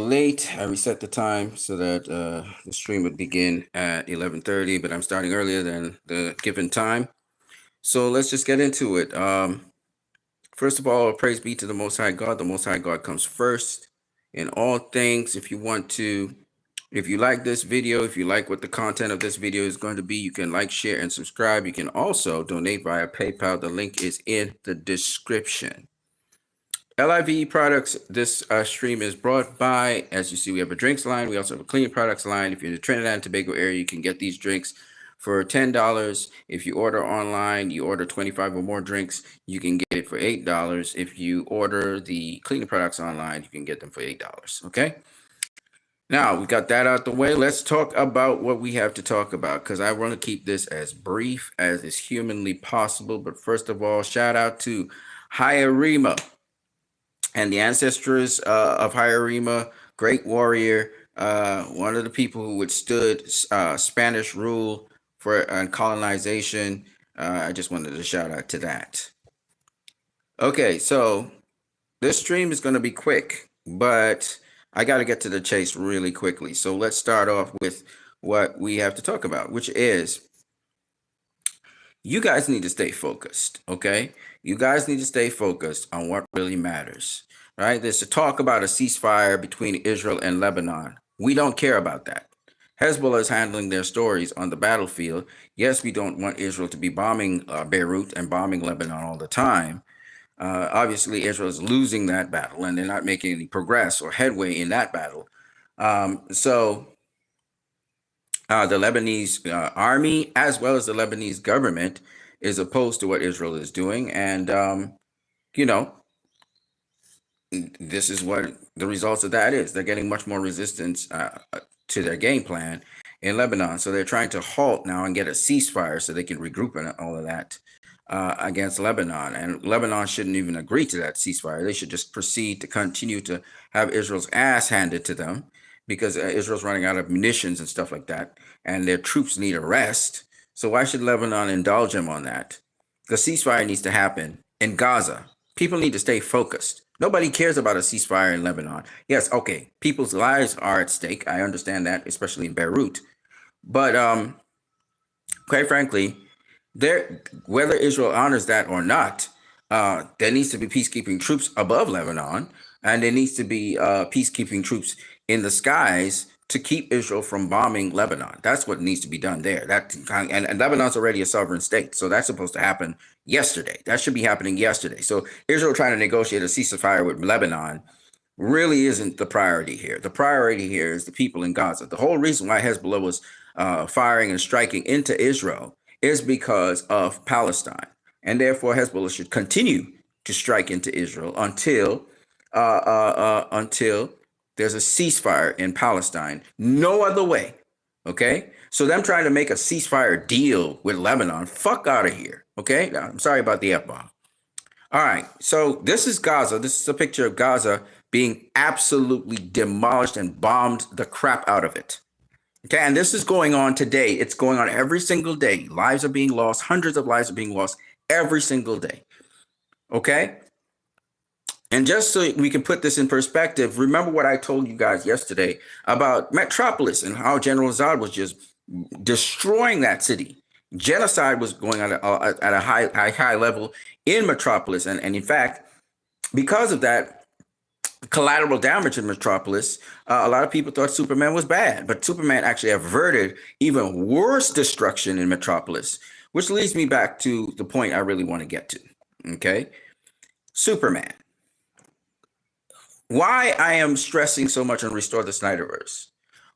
late. I reset the time so that the stream would begin at 11:30, but I'm starting earlier than the given time. So let's just get into it. First of all, praise be to the Most High God. The Most High God comes first in all things. If you like this video, if you like what the content of this video is going to be, you can like, share, and subscribe. You can also donate via PayPal. The link is in the description. LIVE products, this stream is brought by, as you see, we have a drinks line. We also have a cleaning products line. If you're in the Trinidad and Tobago area, you can get these drinks for $10. If you order online, you order 25 or more drinks, you can get it for $8. If you order the cleaning products online, you can get them for $8. Okay? Now, we got that out the way. Let's talk about what we have to talk about, because I want to keep this as brief as is humanly possible. But first of all, shout out to Hyarima and the ancestors of Hyarima, great warrior, one of the people who withstood Spanish rule and colonization. I just wanted to shout out to that. Okay, so this stream is going to be quick, but I got to get to the chase really quickly. So let's start off with what we have to talk about, which is you guys need to stay focused, okay? You guys need to stay focused on what really matters, right? There's a talk about a ceasefire between Israel and Lebanon. We don't care about that. Hezbollah is handling their stories on the battlefield. Yes, we don't want Israel to be bombing Beirut and bombing Lebanon all the time. Obviously, Israel is losing that battle, and they're not making any progress or headway in that battle. The Lebanese army, as well as the Lebanese government, is opposed to what Israel is doing. And, this is what the results of that is. They're getting much more resistance to their game plan in Lebanon. So they're trying to halt now and get a ceasefire so they can regroup and all of that against Lebanon. And Lebanon shouldn't even agree to that ceasefire. They should just proceed to continue to have Israel's ass handed to them, because Israel's running out of munitions and stuff like that, and their troops need a rest. So why should Lebanon indulge them on that? The ceasefire needs to happen in Gaza. People need to stay focused. Nobody cares about a ceasefire in Lebanon. Yes, okay, people's lives are at stake. I understand that, especially in Beirut. But quite frankly, whether Israel honors that or not, there needs to be peacekeeping troops above Lebanon, and there needs to be peacekeeping troops in the skies to keep Israel from bombing Lebanon. That's what needs to be done there. And Lebanon's already a sovereign state, so that's supposed to happen yesterday. That should be happening yesterday. So Israel trying to negotiate a ceasefire with Lebanon really isn't the priority here. The priority here is the people in Gaza. The whole reason why Hezbollah was firing and striking into Israel is because of Palestine, and therefore Hezbollah should continue to strike into Israel until there's a ceasefire in Palestine. No other way. Okay? So them trying to make a ceasefire deal with Lebanon, fuck out of here. Okay? Now, I'm sorry about the F-bomb. All right. So this is Gaza. This is a picture of Gaza being absolutely demolished and bombed the crap out of it. Okay? And this is going on today. It's going on every single day. Lives are being lost. Hundreds of lives are being lost every single day. Okay? And just so we can put this in perspective, remember what I told you guys yesterday about Metropolis and how General Zod was just destroying that city. Genocide was going on at a high level in Metropolis. And in fact, because of that collateral damage in Metropolis, a lot of people thought Superman was bad. But Superman actually averted even worse destruction in Metropolis, which leads me back to the point I really want to get to. Okay? Superman. Why I am stressing so much on Restore the Snyderverse,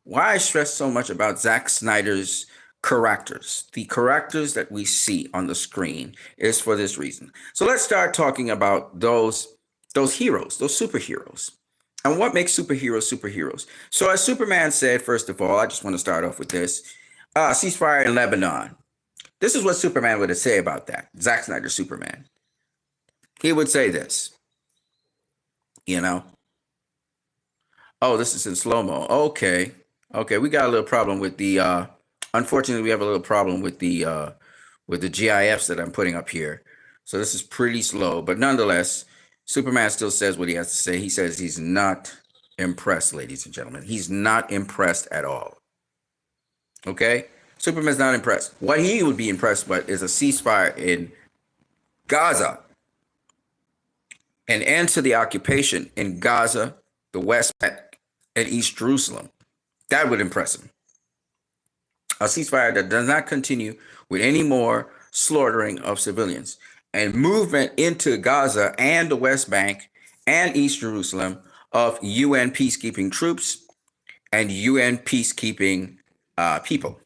why I stress so much about Zack Snyder's characters, the characters that we see on the screen, is for this reason. So let's start talking about those heroes, those superheroes, and what makes superheroes. So as Superman said, first of all, I just want to start off with this, ceasefire in Lebanon. This is what Superman would say about that, Zack Snyder's Superman. He would say this, Oh, this is in slow-mo. Okay, we got a little problem with the, unfortunately, we have a little problem with the GIFs that I'm putting up here. So this is pretty slow, but nonetheless, Superman still says what he has to say. He says he's not impressed, ladies and gentlemen. He's not impressed at all. Okay? Superman's not impressed. What he would be impressed by is a ceasefire in Gaza, an end to the occupation in Gaza, the West Bank, and East Jerusalem. That would impress him. A ceasefire that does not continue with any more slaughtering of civilians, and movement into Gaza and the West Bank and East Jerusalem of UN peacekeeping troops and UN peacekeeping people.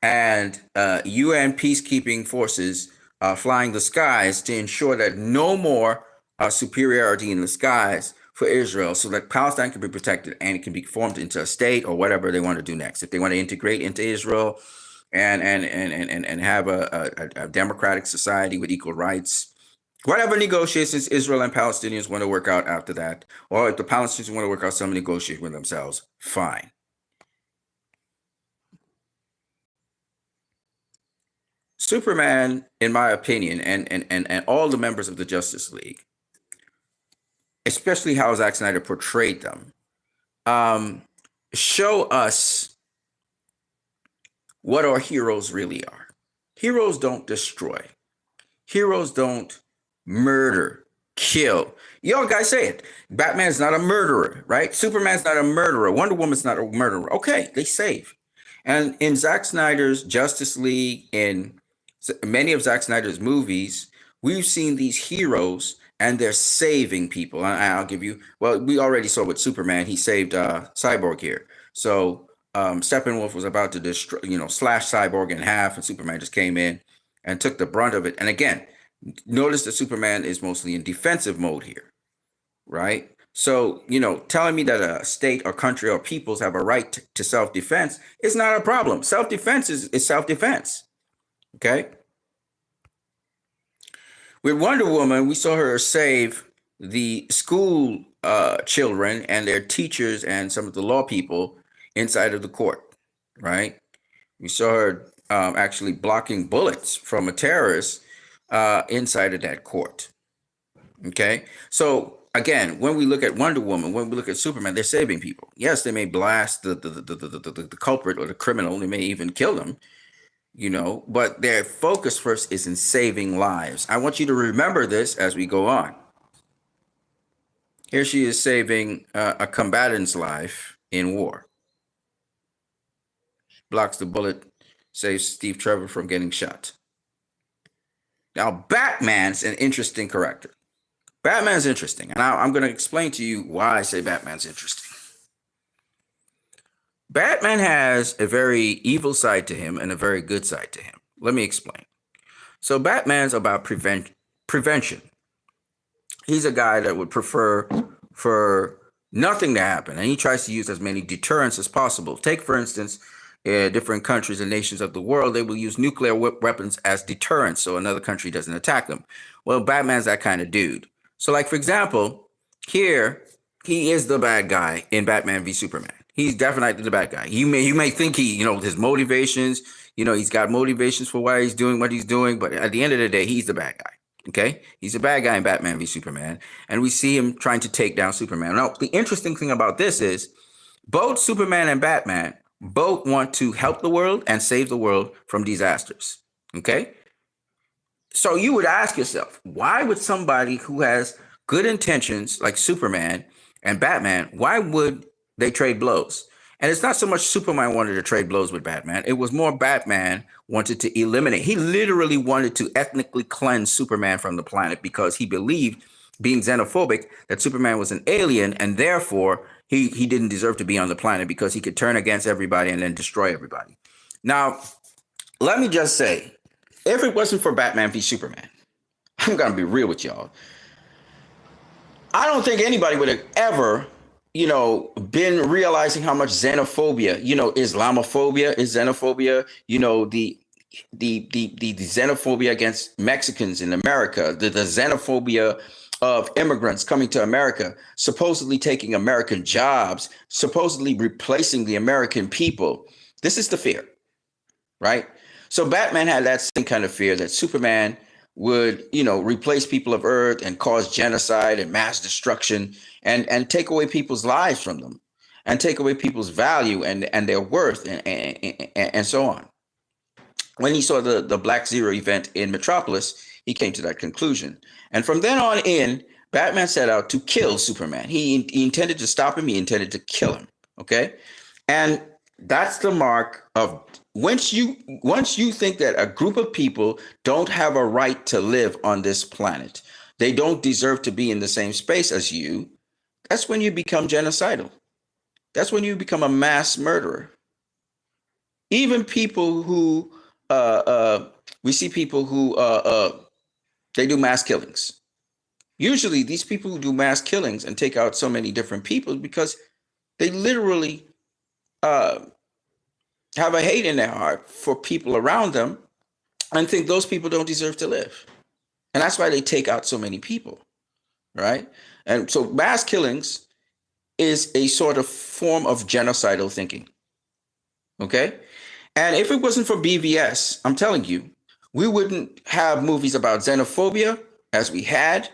And UN peacekeeping forces flying the skies to ensure that no more superiority in the skies for Israel, so that Palestine can be protected and it can be formed into a state or whatever they want to do next. If they want to integrate into Israel and have a democratic society with equal rights, whatever negotiations Israel and Palestinians want to work out after that, or if the Palestinians want to work out some negotiation with themselves, fine. Superman, in my opinion, and all the members of the Justice League, especially how Zack Snyder portrayed them, show us what our heroes really are. Heroes don't destroy. Heroes don't murder, kill. Y'all guys say it. Batman's not a murderer, right? Superman's not a murderer. Wonder Woman's not a murderer. Okay, they save. And in Zack Snyder's Justice League, in many of Zack Snyder's movies, we've seen these heroes and they're saving people. I'll give you, well, we already saw with Superman, he saved Cyborg here. So Steppenwolf was about to destroy, slash Cyborg in half, and Superman just came in and took the brunt of it. And again, notice that Superman is mostly in defensive mode here, right? So, telling me that a state or country or peoples have a right to self-defense is not a problem. Self-defense is self-defense, okay? With Wonder Woman, we saw her save the school children and their teachers and some of the law people inside of the court, right? We saw her actually blocking bullets from a terrorist inside of that court, okay? So again, when we look at Wonder Woman, when we look at Superman, they're saving people. Yes, they may blast the culprit or the criminal. They may even kill them, but their focus first is in saving lives. I want you to remember this as we go on. Here she is saving a combatant's life in war. Blocks the bullet, saves Steve Trevor from getting shot. Now, Batman's an interesting character. Batman's interesting, and I'm going to explain to you why I say Batman's interesting. Batman has a very evil side to him and a very good side to him. Let me explain. So Batman's about prevention. He's a guy that would prefer for nothing to happen, and he tries to use as many deterrents as possible. Take, for instance, different countries and nations of the world, they will use nuclear weapons as deterrents so another country doesn't attack them. Well, Batman's that kind of dude. So, like, for example, here, he is the bad guy in Batman v Superman. He's definitely the bad guy. You may think his motivations, he's got motivations for why he's doing what he's doing, but at the end of the day, he's the bad guy. Okay? He's a bad guy in Batman v Superman, and we see him trying to take down Superman. Now, the interesting thing about this is both Superman and Batman both want to help the world and save the world from disasters. Okay? So you would ask yourself, why would somebody who has good intentions like Superman and Batman, why would they trade blows? And it's not so much Superman wanted to trade blows with Batman. It was more Batman wanted to eliminate. He literally wanted to ethnically cleanse Superman from the planet because he believed, being xenophobic, that Superman was an alien and therefore he didn't deserve to be on the planet because he could turn against everybody and then destroy everybody. Now, let me just say, if it wasn't for Batman v Superman, I'm going to be real with y'all. I don't think anybody would have ever, been realizing how much xenophobia, Islamophobia is xenophobia, the xenophobia against Mexicans in America, the xenophobia of immigrants coming to America, supposedly taking American jobs, supposedly replacing the American people. This is the fear, right? So Batman had that same kind of fear that Superman would, replace people of Earth and cause genocide and mass destruction and take away people's lives from them and take away people's value and their worth and so on. When he saw the Black Zero event in Metropolis, he came to that conclusion. And from then on in, Batman set out to kill Superman. He intended to stop him. He intended to kill him. Okay. And that's the mark of once you think that a group of people don't have a right to live on this planet, they don't deserve to be in the same space as you, that's when you become genocidal. That's when you become a mass murderer. Even people who we see people who they do mass killings. Usually these people who do mass killings and take out so many different people because they literally have a hate in their heart for people around them and think those people don't deserve to live. And that's why they take out so many people, right? And so mass killings is a sort of form of genocidal thinking, okay? And if it wasn't for BVS, I'm telling you, we wouldn't have movies about xenophobia as we had.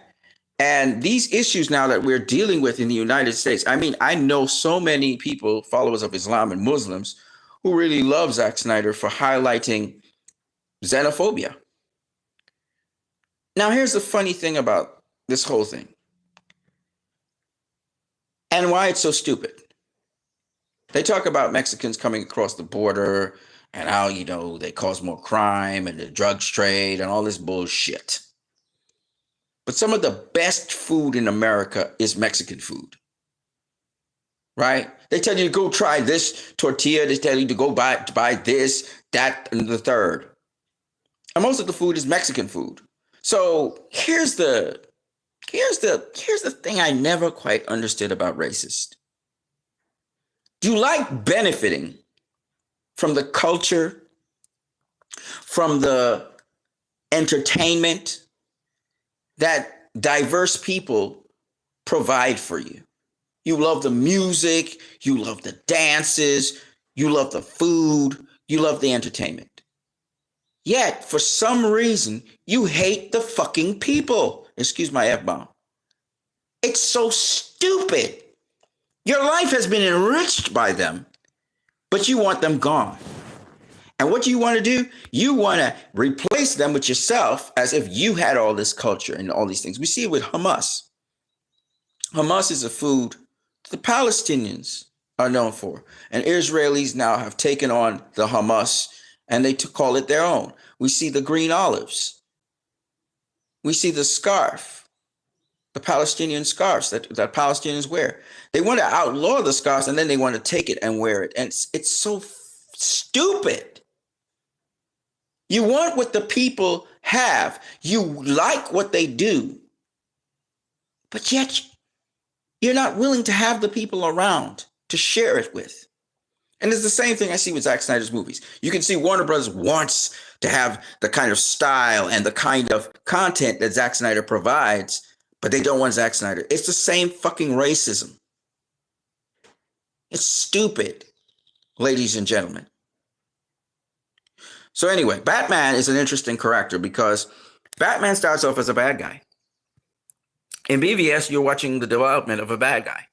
And these issues now that we're dealing with in the United States, I mean, I know so many people, followers of Islam and Muslims, who really love Zack Snyder for highlighting xenophobia. Now, here's the funny thing about this whole thing and why it's so stupid. They talk about Mexicans coming across the border and how, they cause more crime and the drugs trade and all this bullshit. But some of the best food in America is Mexican food, right? They tell you to go try this tortilla. They tell you to go buy this, that, and the third. And most of the food is Mexican food. So here's the thing I never quite understood about racist. Do you like benefiting from the culture, from the entertainment that diverse people provide for you? You love the music, you love the dances, you love the food, you love the entertainment. Yet, for some reason, you hate the fucking people. Excuse my F-bomb. It's so stupid. Your life has been enriched by them, but you want them gone. And what do you want to do? You want to replace them with yourself as if you had all this culture and all these things. We see it with hummus. Hummus is a food the Palestinians are known for. And Israelis now have taken on the hummus and they call it their own. We see the green olives. We see the scarf, the Palestinian scarves that Palestinians wear. They want to outlaw the scarves and then they want to take it and wear it. And it's so stupid. You want what the people have. You like what they do. But yet you're not willing to have the people around to share it with. And it's the same thing I see with Zack Snyder's movies. You can see Warner Brothers wants to have the kind of style and the kind of content that Zack Snyder provides, but they don't want Zack Snyder. It's the same fucking racism. It's stupid, ladies and gentlemen. So anyway, Batman is an interesting character because Batman starts off as a bad guy. In BVS, you're watching the development of a bad guy.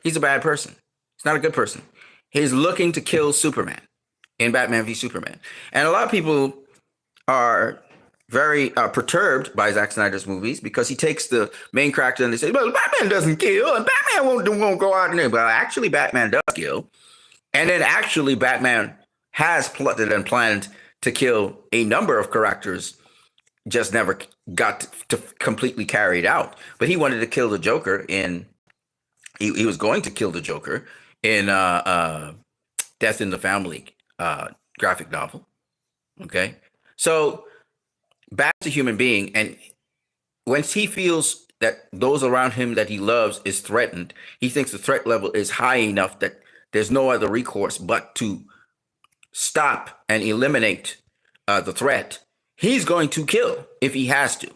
He's a bad person. He's not a good person. He's looking to kill Superman in Batman v Superman. And a lot of people are very perturbed by Zack Snyder's movies because he takes the main character and they say, well, Batman doesn't kill and Batman won't go out and there. Well, actually, Batman does kill. And then actually, Batman has plotted and planned to kill a number of characters, just never got to completely carry it out. But he wanted to kill the Joker he was going to kill the Joker in Death in the Family graphic novel. Okay. So Bat's a human being. And once he feels that those around him that he loves is threatened, he thinks the threat level is high enough that there's no other recourse but to stop and eliminate the threat. He's going to kill if he has to.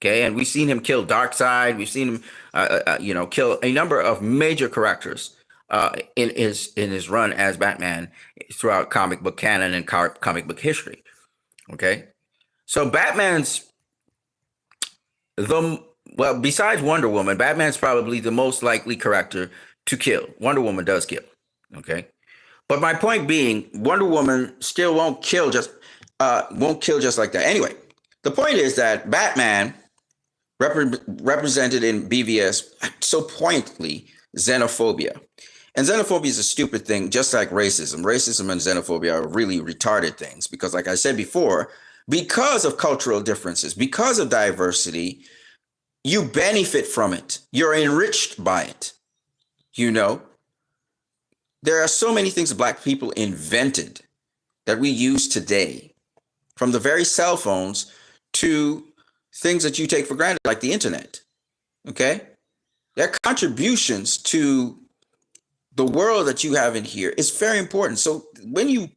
Okay. And we've seen him kill Darkseid. We've seen him, kill a number of major characters in his run as Batman throughout comic book canon and comic book history. Okay. So Batman's the well, besides Wonder Woman, Batman's probably the most likely character to kill. Wonder Woman does kill. Okay. But my point being, Wonder Woman still won't kill just like that. Anyway, the point is that Batman represented in BVS so pointedly xenophobia. And xenophobia is a stupid thing, just like racism. Racism and xenophobia are really retarded things because, like I said before, because of cultural differences, because of diversity, you benefit from it. You're enriched by it. You know, there are so many things Black people invented that we use today, from the very cell phones to things that you take for granted, like the internet. Okay? Their contributions to the world that you have in here is very important. So when you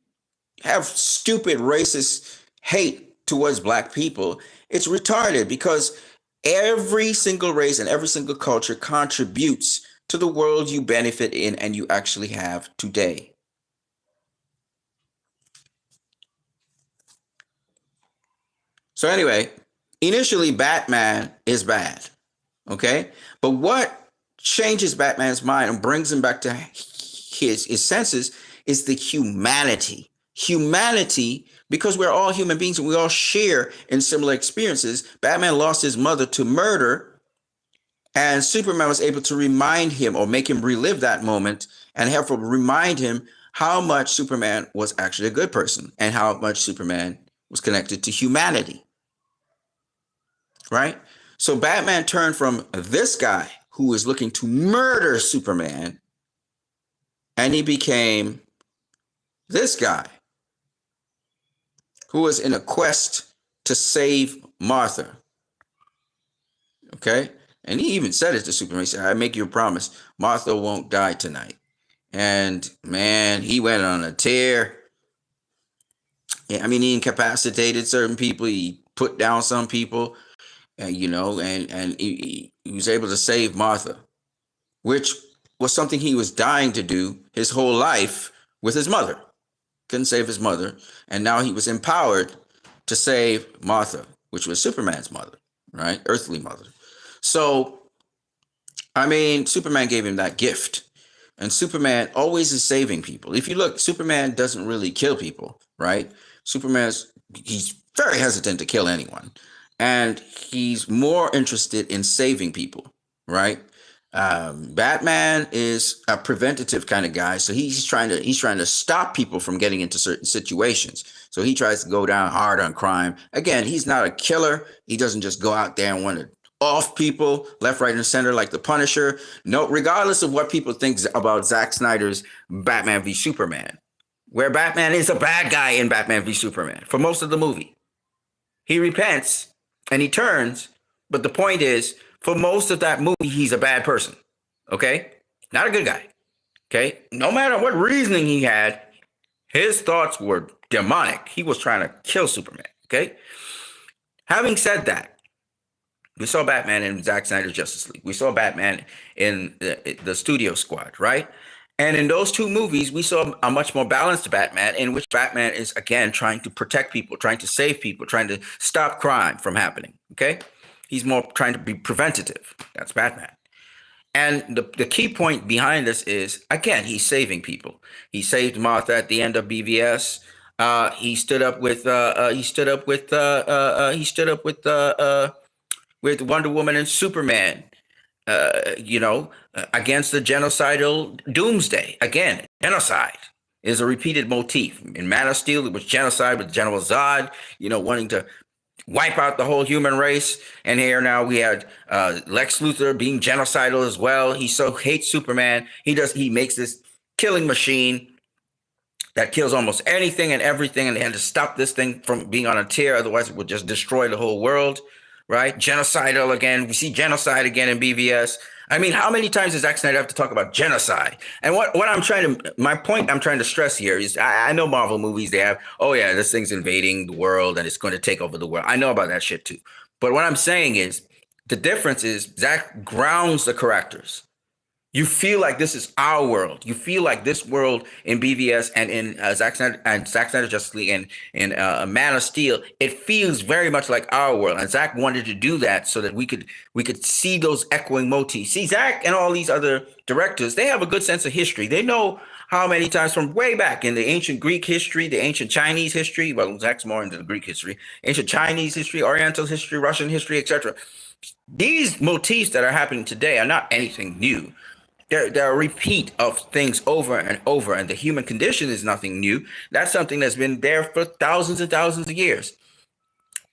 have stupid racist hate towards Black people, it's retarded because every single race and every single culture contributes to the world you benefit in and you actually have today. So anyway, initially Batman is bad, okay? But what changes Batman's mind and brings him back to his senses is the humanity. Humanity, because we're all human beings and we all share in similar experiences. Batman lost his mother to murder, and Superman was able to remind him or make him relive that moment and help remind him how much Superman was actually a good person and how much Superman was connected to humanity. Right? So Batman turned from this guy who was looking to murder Superman, and he became this guy who was in a quest to save Martha. Okay? And he even said it to Superman. He said, I make you a promise, Martha won't die tonight. And man, he went on a tear. I mean, he incapacitated certain people. He put down some people, and he was able to save Martha, which was something he was dying to do his whole life with his mother. Couldn't save his mother, and now he was empowered to save Martha, which was Superman's mother, right? Earthly mother. So, I mean, Superman gave him that gift. And Superman always is saving people. If you look, Superman doesn't really kill people, right? He's very hesitant to kill anyone. And he's more interested in saving people, right? Batman is a preventative kind of guy, so he's trying to stop people from getting into certain situations. So he tries to go down hard on crime. Again, he's not a killer. He doesn't just go out there and want to off people left, right, and center like the Punisher. No, regardless of what people think about Zack Snyder's Batman v Superman, where Batman is a bad guy in Batman v Superman for most of the movie. He repents and he turns, but the point is, for most of that movie, he's a bad person. Okay? Not a good guy. Okay? No matter what reasoning he had, his thoughts were demonic. He was trying to kill Superman. Okay? Having said that, we saw Batman in Zack Snyder's Justice League. We saw Batman in the Studio Squad, right? And in those two movies, we saw a much more balanced Batman, in which Batman is, again, trying to protect people, trying to save people, trying to stop crime from happening, okay? He's more trying to be preventative. That's Batman. And the key point behind this is, again, he's saving people. He saved Martha at the end of BVS. He stood up with Wonder Woman and Superman, against the genocidal doomsday. Again, genocide is a repeated motif. In Man of Steel, it was genocide with General Zod, wanting to wipe out the whole human race. And here now we had Lex Luthor being genocidal as well. He so hates Superman. He makes this killing machine that kills almost anything and everything, and they had to stop this thing from being on a tear. Otherwise, it would just destroy the whole world. Right? Genocidal again. We see genocide again in BVS. I mean, how many times does Zack Snyder have to talk about genocide? And my point I'm trying to stress here is, I know Marvel movies, they have, oh yeah, this thing's invading the world and it's going to take over the world. I know about that shit too. But what I'm saying is, the difference is Zack grounds the characters. You feel like this is our world. You feel like this world in BVS and in Zack Snyder Justice League and Man of Steel. It feels very much like our world. And Zack wanted to do that so that we could see those echoing motifs. See, Zack and all these other directors, they have a good sense of history. They know how many times from way back in the ancient Greek history, the ancient Chinese history. Well, Zack's more into the Greek history, ancient Chinese history, Oriental history, Russian history, etc. These motifs that are happening today are not anything new. They're a repeat of things over and over, and the human condition is nothing new. That's something that's been there for thousands and thousands of years.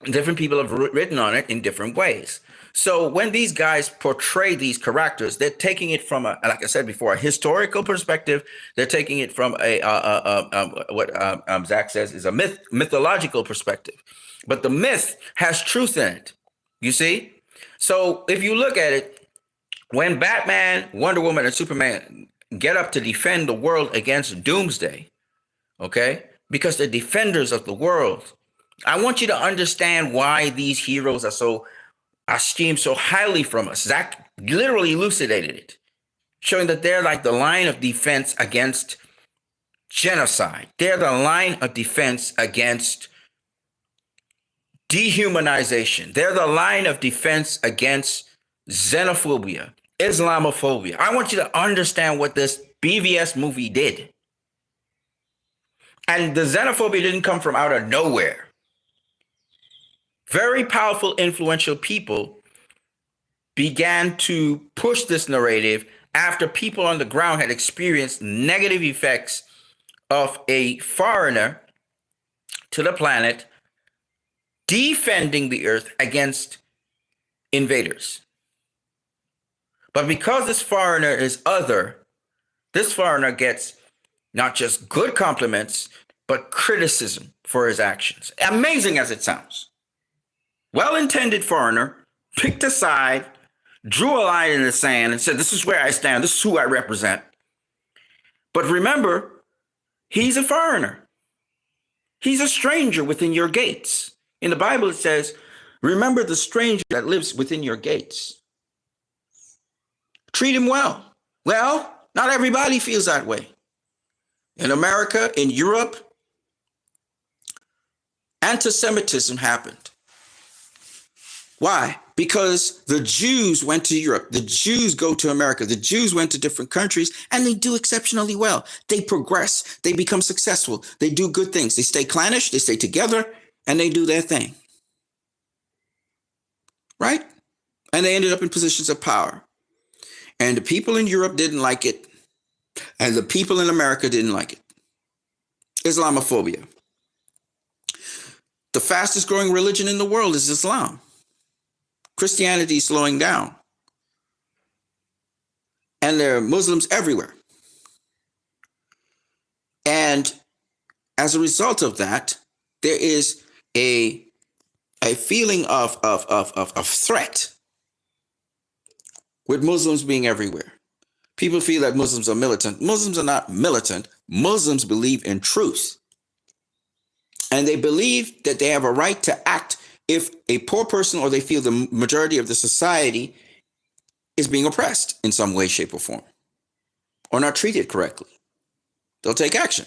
Different people have written on it in different ways. So when these guys portray these characters, they're taking it from a, like I said before, a historical perspective. They're taking it from what Zach says is a mythological perspective. But the myth has truth in it. You see? So if you look at it, when Batman, Wonder Woman, and Superman get up to defend the world against Doomsday, okay, because they're defenders of the world, I want you to understand why these heroes are esteemed so highly from us. Zach literally elucidated it, showing that they're like the line of defense against genocide. They're the line of defense against dehumanization. They're the line of defense against xenophobia, Islamophobia. I want you to understand what this BVS movie did. And the xenophobia didn't come from out of nowhere. Very powerful, influential people began to push this narrative after people on the ground had experienced negative effects of a foreigner to the planet defending the earth against invaders. But because this foreigner is other, this foreigner gets not just good compliments, but criticism for his actions. Amazing as it sounds. Well-intended foreigner picked a side, drew a line in the sand, and said, this is where I stand, this is who I represent. But remember, he's a foreigner. He's a stranger within your gates. In the Bible, it says, remember the stranger that lives within your gates. Treat him well. Well, not everybody feels that way. In America, in Europe, anti-Semitism happened. Why? Because the Jews went to Europe. The Jews go to America. The Jews went to different countries, and they do exceptionally well. They progress. They become successful. They do good things. They stay clannish. They stay together, and they do their thing. Right? And they ended up in positions of power. And the people in Europe didn't like it, and the people in America didn't like it. Islamophobia. The fastest growing religion in the world is Islam. Christianity is slowing down. And there are Muslims everywhere. And as a result of that, there is a feeling of threat with Muslims being everywhere. People feel that Muslims are militant. Muslims are not militant. Muslims believe in truth. And they believe that they have a right to act if a poor person, or they feel the majority of the society is being oppressed in some way, shape, or form, or not treated correctly. They'll take action.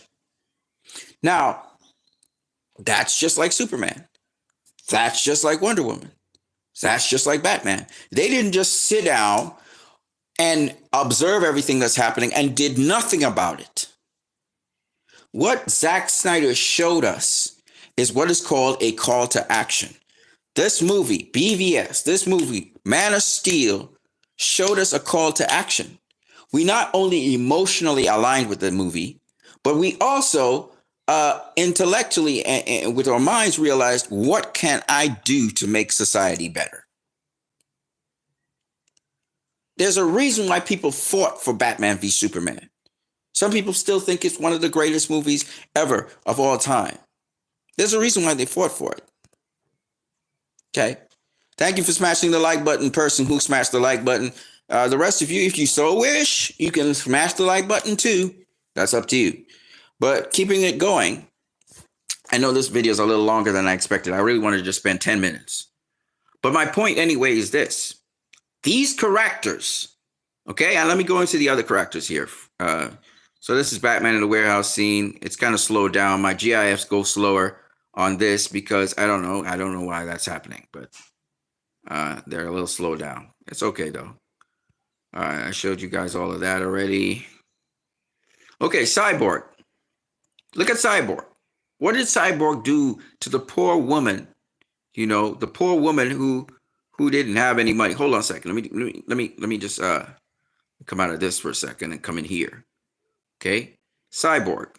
Now, that's just like Superman. That's just like Wonder Woman. That's just like Batman. They didn't just sit down and observe everything that's happening and did nothing about it. What Zack Snyder showed us is what is called a call to action. This movie, BVS, this movie, Man of Steel, showed us a call to action. We not only emotionally aligned with the movie, but we also intellectually and with our minds realized, what can I do to make society better? There's a reason why people fought for Batman v Superman. Some people still think it's one of the greatest movies ever of all time. There's a reason why they fought for it. Okay. Thank you for smashing the like button, person who smashed the like button. The rest of you, if you so wish, you can smash the like button too. That's up to you. But keeping it going, I know this video is a little longer than I expected. I really wanted to just spend 10 minutes. But my point anyway is this. These characters, Okay, and let me go into the other characters here. So this is Batman in the warehouse scene. It's kind of slowed down. My GIFs go slower on this because I don't know. I don't know why that's happening, but they're a little slowed down. It's okay though. All right, I showed you guys all of that already. Okay, Cyborg. Look at Cyborg. What did Cyborg do to the poor woman? You know, the poor woman who didn't have any money. Hold on a second. Let me just come out of this for a second and come in here. Okay, Cyborg.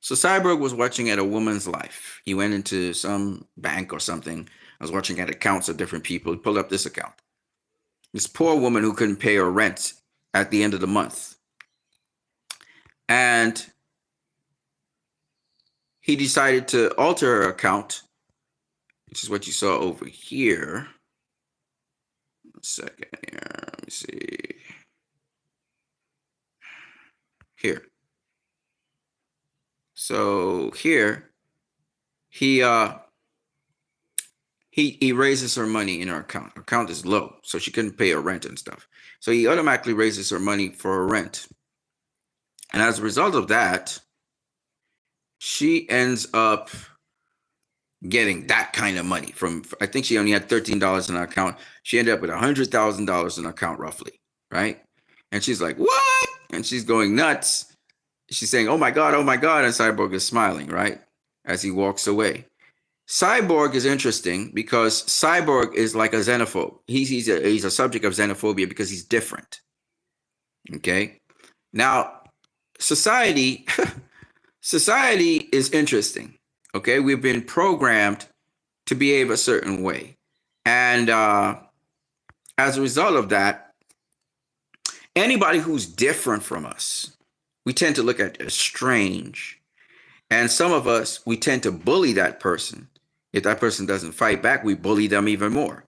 So Cyborg was watching at a woman's life. He went into some bank or something. I was watching at accounts of different people. He pulled up this account. This poor woman who couldn't pay her rent at the end of the month. And he decided to alter her account, which is what you saw over here. A second here. Let me see. Here. So here, he raises her money in her account. Her account is low, so she couldn't pay her rent and stuff. So he automatically raises her money for her rent. And as a result of that, she ends up getting that kind of money from, I think she only had $13 in her account. She ended up with $100,000 in her account roughly, right? And she's like, what? And she's going nuts. She's saying, oh my God, and Cyborg is smiling, right? As he walks away. Cyborg is interesting because Cyborg is like a xenophobe. He's a subject of xenophobia because he's different. Okay? Now, society is interesting. Okay? We've been programmed to behave a certain way. And as a result of that, anybody who's different from us, we tend to look at as strange. And some of us, we tend to bully that person. If that person doesn't fight back, we bully them even more,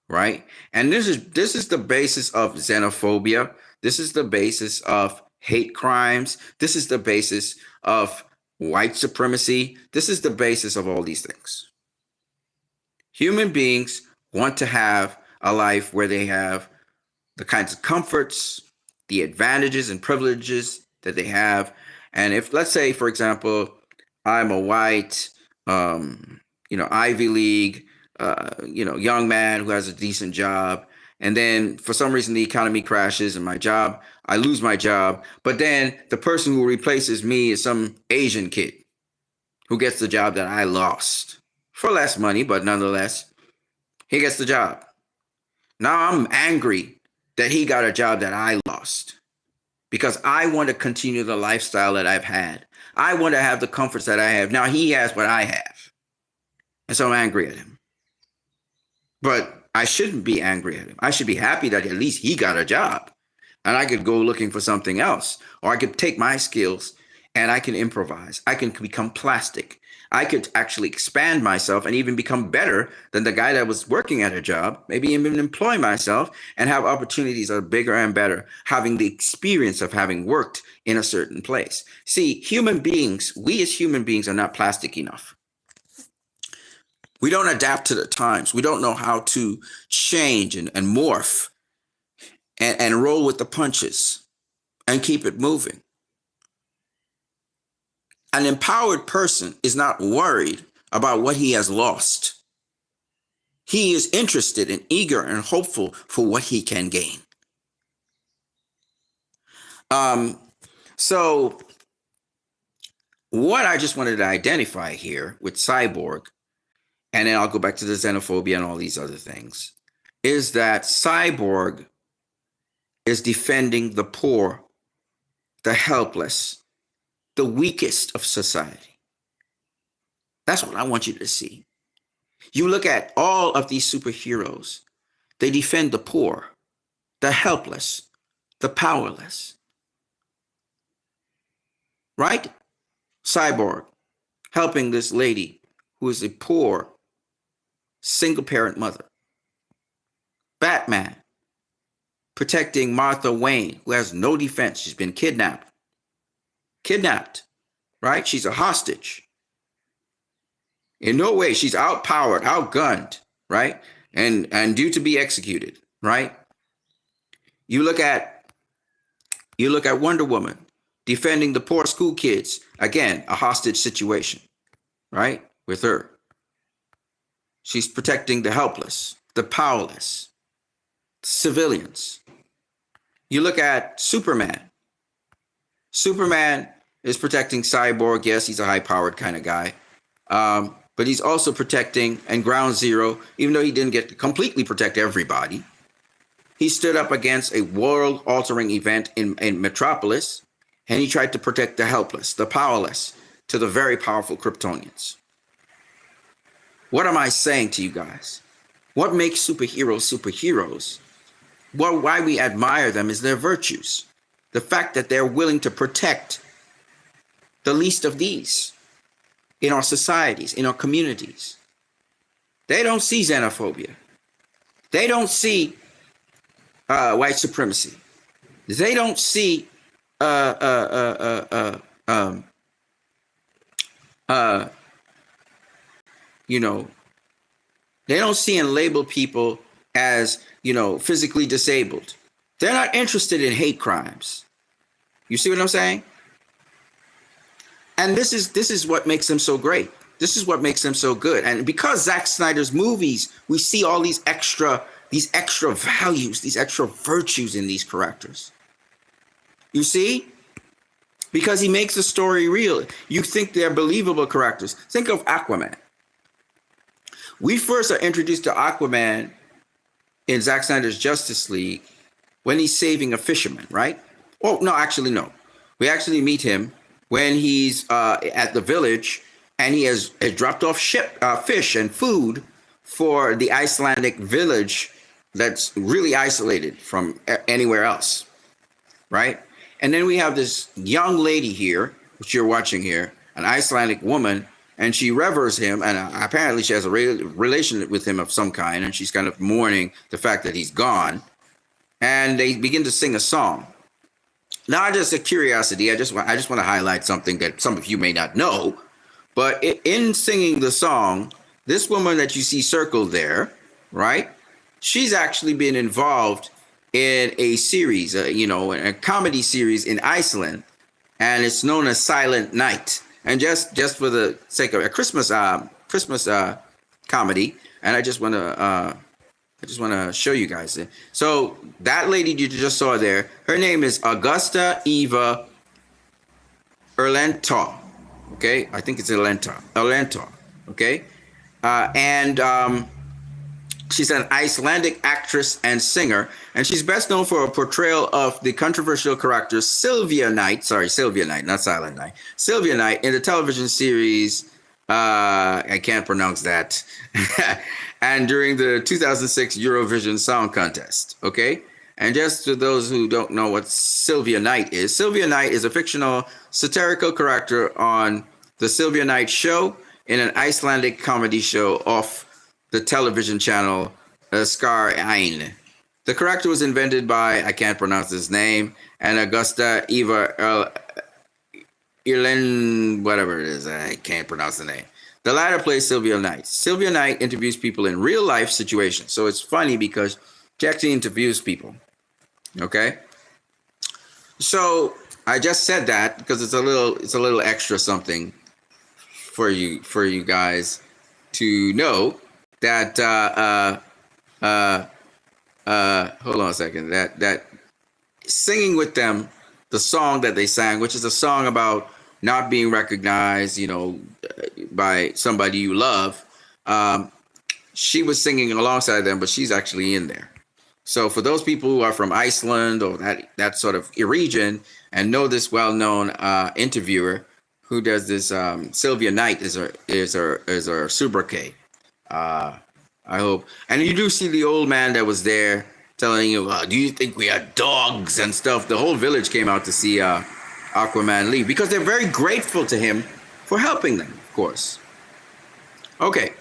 right? And this is the basis of xenophobia. This is the basis of hate crimes. This is the basis of white supremacy. This is the basis of all these things. Human beings want to have a life where they have the kinds of comforts, the advantages and privileges that they have. And if, let's say, for example, I'm a white, Ivy League, young man who has a decent job. And then for some reason, the economy crashes and I lose my job. But then the person who replaces me is some Asian kid who gets the job that I lost for less money, but nonetheless, he gets the job. Now I'm angry that he got a job that I lost because I want to continue the lifestyle that I've had. I want to have the comforts that I have. Now he has what I have. And so I'm angry at him. But I shouldn't be angry at him. I should be happy that at least he got a job and I could go looking for something else. Or I could take my skills and I can improvise. I can become plastic. I could actually expand myself and even become better than the guy that was working at a job, maybe even employ myself and have opportunities that are bigger and better, having the experience of having worked in a certain place. See, we as human beings are not plastic enough. We don't adapt to the times. We don't know how to change and morph and roll with the punches and keep it moving. An empowered person is not worried about what he has lost. He is interested and eager and hopeful for what he can gain. So what I just wanted to identify here with Cyborg, and then I'll go back to the xenophobia and all these other things, is that Cyborg is defending the poor, the helpless, the weakest of society. That's what I want you to see. You look at all of these superheroes, they defend the poor, the helpless, the powerless. Right? Cyborg helping this lady who is a poor single parent mother. Batman protecting Martha Wayne, who has no defense. She's been kidnapped, right? She's a hostage. In no way, she's outpowered, outgunned, right? And due to be executed, right? You look at Wonder Woman defending the poor school kids. Again, a hostage situation, right? With her. She's protecting the helpless, the powerless, civilians. You look at Superman. Superman is protecting Cyborg. Yes, he's a high-powered kind of guy. But he's also protecting, and Ground Zero, even though he didn't get to completely protect everybody, he stood up against a world-altering event in Metropolis, and he tried to protect the helpless, the powerless, to the very powerful Kryptonians. What am I saying to you guys? What makes superheroes superheroes? Well, why we admire them is their virtues. The fact that they're willing to protect the least of these in our societies, in our communities. They don't see xenophobia. They don't see white supremacy. They don't see they don't see and label people as, physically disabled. They're not interested in hate crimes. You see what I'm saying? And this is what makes them so great. This is what makes them so good. And because Zack Snyder's movies, we see all these extra values, these extra virtues in these characters. You see? Because he makes the story real. You think they're believable characters. Think of Aquaman. We first are introduced to Aquaman in Zack Snyder's Justice League when he's saving a fisherman, right? Oh, no, actually, no. We actually meet him when he's at the village and he has dropped off fish and food for the Icelandic village that's really isolated from anywhere else, right? And then we have this young lady here, which you're watching here, an Icelandic woman, and she reveres him, and apparently she has a relation with him of some kind, and she's kind of mourning the fact that he's gone. And they begin to sing a song. Now, just a curiosity, I just want to highlight something that some of you may not know, but in singing the song, this woman that you see circled there, right? She's actually been involved in a series, a comedy series in Iceland, and it's known as Silent Night. And just for the sake of a Christmas comedy, and I just want to show you guys it. So that lady you just saw there, her name is Augusta Eva Erlentor. Okay, I think it's Erlentor. Okay, and she's an Icelandic actress and singer, and she's best known for a portrayal of the controversial character Sylvia Knight, not Silent Night, Sylvia Knight in the television series, I can't pronounce that, and during the 2006 Eurovision Song Contest, okay? And just to those who don't know what Sylvia Knight is a fictional satirical character on the Sylvia Knight Show, in an Icelandic comedy show off the television channel Skar Ein. The character was invented by, I can't pronounce his name, and Augusta Eva Erlen, whatever it is, I can't pronounce the name. The latter plays Sylvia Knight. Sylvia Knight interviews people in real life situations. So it's funny because she actually interviews people. Okay? So I just said that because it's a little extra something for you guys to know. That hold on a second. That singing with them, the song that they sang, which is a song about not being recognized, by somebody you love. She was singing alongside them, but she's actually in there. So for those people who are from Iceland or that sort of region and know this well-known interviewer who does this, Sylvia Knight is her sobriquet. I hope. And you do see the old man that was there telling you, do you think we are dogs and stuff? The whole village came out to see Aquaman leave because they're very grateful to him for helping them, of course. Okay.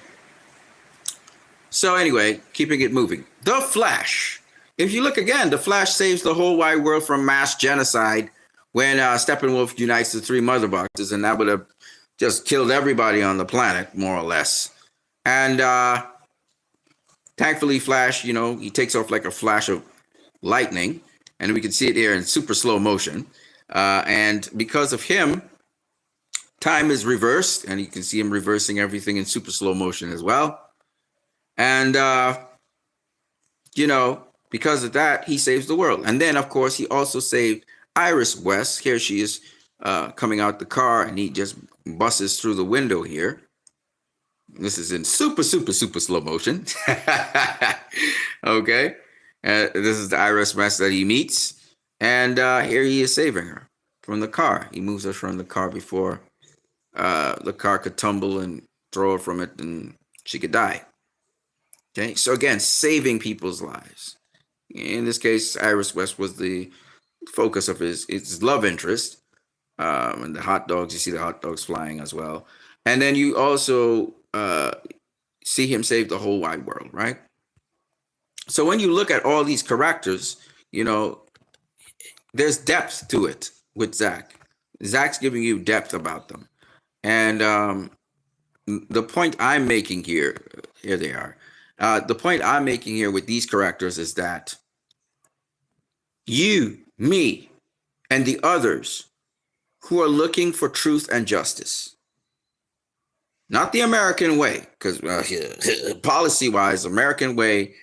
So anyway, keeping it moving. The Flash. If you look again, The Flash saves the whole wide world from mass genocide when Steppenwolf unites the three mother boxes, and that would have just killed everybody on the planet, more or less. And thankfully, Flash, he takes off like a flash of lightning. and we can see it here in super slow motion. And because of him, time is reversed, and you can see him reversing everything in super slow motion as well. And because of that, he saves the world. And then, of course, he also saved Iris West. Here she is coming out the car, and he just busts through the window here. This is in super, super, super slow motion. Okay. This is the Iris West that he meets. And here he is saving her from the car. He moves her from the car before the car could tumble and throw her from it, and she could die. Okay. So again, saving people's lives. In this case, Iris West was the focus of his love interest. And the hot dogs, you see the hot dogs flying as well. And then you also see him save the whole wide world, right? So when you look at all these characters, there's depth to it with Zach. Zach's giving you depth about them. And the point I'm making here they are. The point I'm making here with these characters is that you, me, and the others who are looking for truth and justice, not the American way, because policy-wise, American way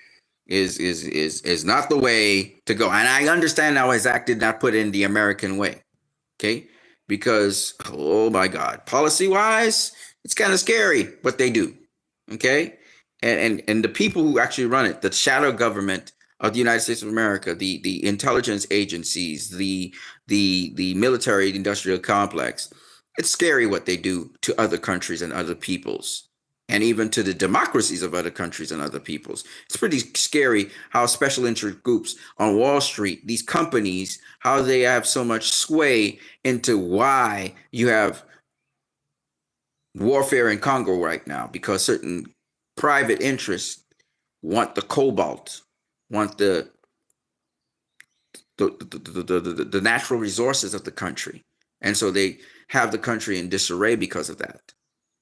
is not the way to go. And I understand now why Zach did not put in the American way, okay? Because, oh my God, policy-wise, it's kind of scary what they do, okay? And the people who actually run it, the shadow government of the United States of America, the intelligence agencies, the military industrial complex, it's scary what they do to other countries and other peoples, and even to the democracies of other countries and other peoples. It's pretty scary how special interest groups on Wall Street, these companies, how they have so much sway into why you have warfare in Congo right now, because certain private interests want the cobalt, want the natural resources of the country. And so they have the country in disarray because of that.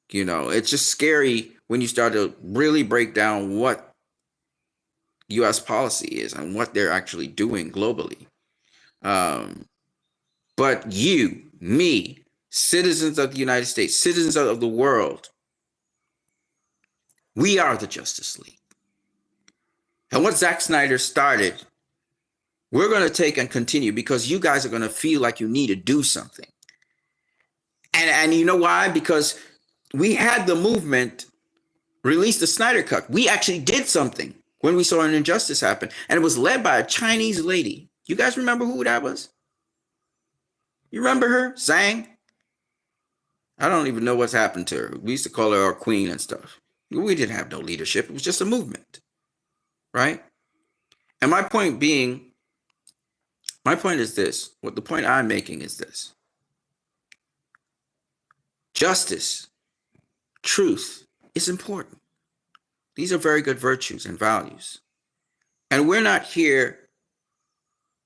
It's just scary when you start to really break down what U.S. policy is and what they're actually doing globally. But you, me, citizens of the United States, citizens of the world, we are the Justice League. And what Zack Snyder started, we're going to take and continue, because you guys are going to feel like you need to do something. And you know why? Because we had the movement release the Snyder Cut. We actually did something when we saw an injustice happen. And it was led by a Chinese lady. You guys remember who that was? You remember her? Zhang? I don't even know what's happened to her. We used to call her our queen and stuff. We didn't have no leadership. It was just a movement, right? And my point is this. What the point I'm making is this. Justice, truth is important. These are very good virtues and values. And we're not here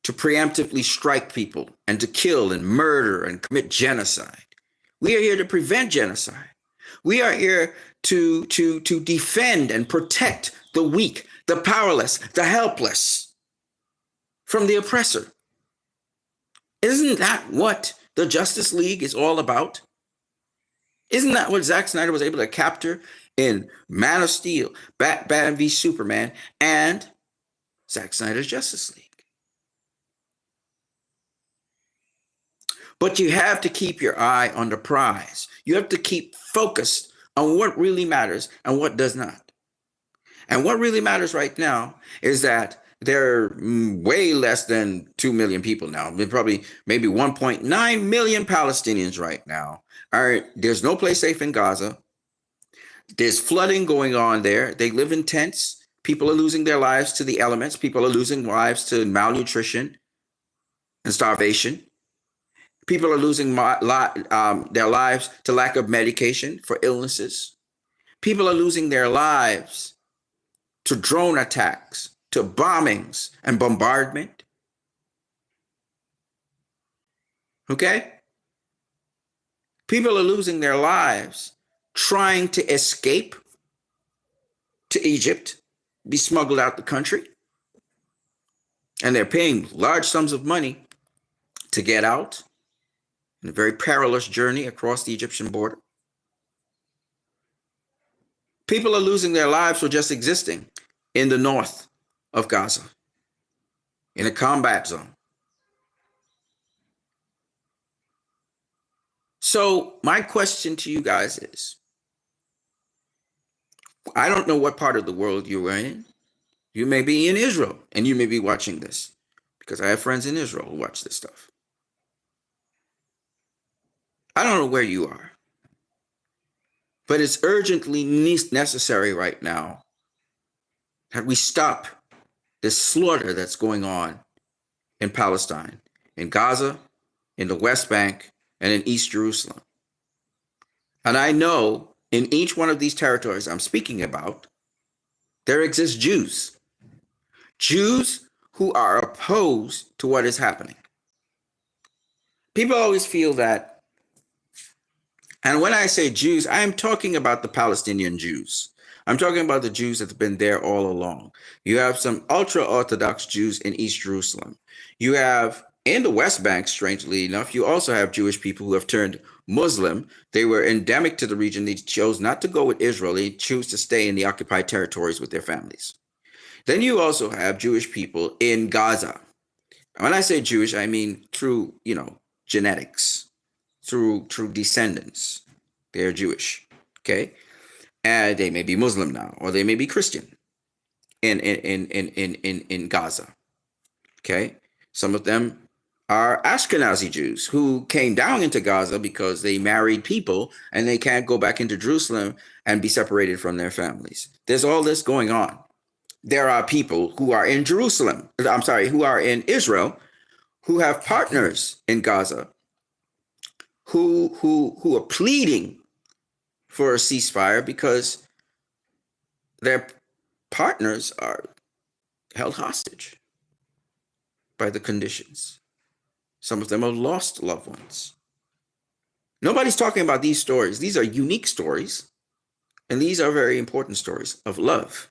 to preemptively strike people and to kill and murder and commit genocide. We are here to prevent genocide. We are here to defend and protect the weak, the powerless, the helpless from the oppressor. Isn't that what the Justice League is all about? Isn't that what Zack Snyder was able to capture in Man of Steel, Batman v Superman, and Zack Snyder's Justice League? But you have to keep your eye on the prize. You have to keep focused on what really matters and what does not. And what really matters right now is that there are way less than 2 million people now. Probably maybe 1.9 million Palestinians right now. There's no place safe in Gaza. There's flooding going on there. They live in tents. People are losing their lives to the elements. People are losing lives to malnutrition and starvation. People are losing their lives to lack of medication for illnesses. People are losing their lives to drone attacks, to bombings and bombardment. Okay? People are losing their lives trying to escape to Egypt, be smuggled out the country. And they're paying large sums of money to get out in a very perilous journey across the Egyptian border. People are losing their lives for just existing in the north of Gaza, in a combat zone. So my question to you guys is, I don't know what part of the world you're in. You may be in Israel and you may be watching this, because I have friends in Israel who watch this stuff. I don't know where you are, but it's urgently necessary right now that we stop this slaughter that's going on in Palestine, in Gaza, in the West Bank, and in East Jerusalem. And I know in each one of these territories I'm speaking about, there exist Jews, Jews who are opposed to what is happening. People always feel that, and when I say Jews, I am talking about the Palestinian Jews. I'm talking about the Jews that have been there all along. You have some ultra-Orthodox Jews in East Jerusalem. You have, in the West Bank, strangely enough, you also have Jewish people who have turned Muslim. They were endemic to the region. They chose not to go with Israel. They choose to stay in the occupied territories with their families. Then you also have Jewish people in Gaza. When I say Jewish, I mean through, genetics, through descendants. They're Jewish, okay? And they may be Muslim now, or they may be Christian in Gaza, okay? Some of them are Ashkenazi Jews who came down into Gaza because they married people and they can't go back into Jerusalem and be separated from their families. There's all this going on. There are people who are in who are in Israel, who have partners in Gaza, who are pleading for a ceasefire because their partners are held hostage by the conditions. Some of them have lost loved ones. Nobody's talking about these stories. These are unique stories, and these are very important stories of love.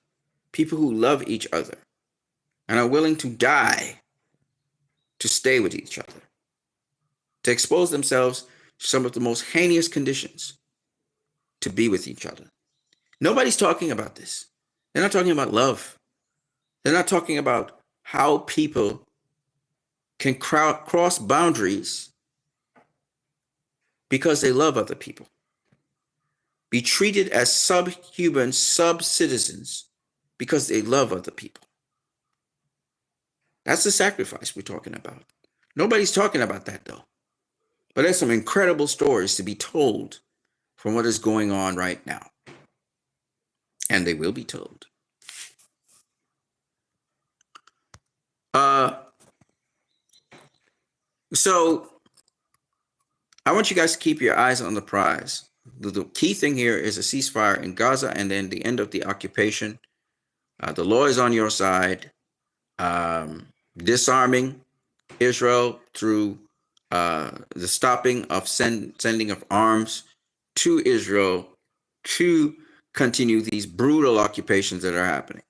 People who love each other and are willing to die to stay with each other, to expose themselves to some of the most heinous conditions to be with each other. Nobody's talking about this. They're not talking about love. They're not talking about how people can cross boundaries because they love other people, be treated as subhuman, sub-citizens because they love other people. That's the sacrifice we're talking about. Nobody's talking about that, though. But there's some incredible stories to be told from what is going on right now. And they will be told. So I want you guys to keep your eyes on the prize. The key thing here is a ceasefire in Gaza and then the end of the occupation. The law is on your side. Disarming Israel through the stopping of sending of arms to Israel to continue these brutal occupations that are happening.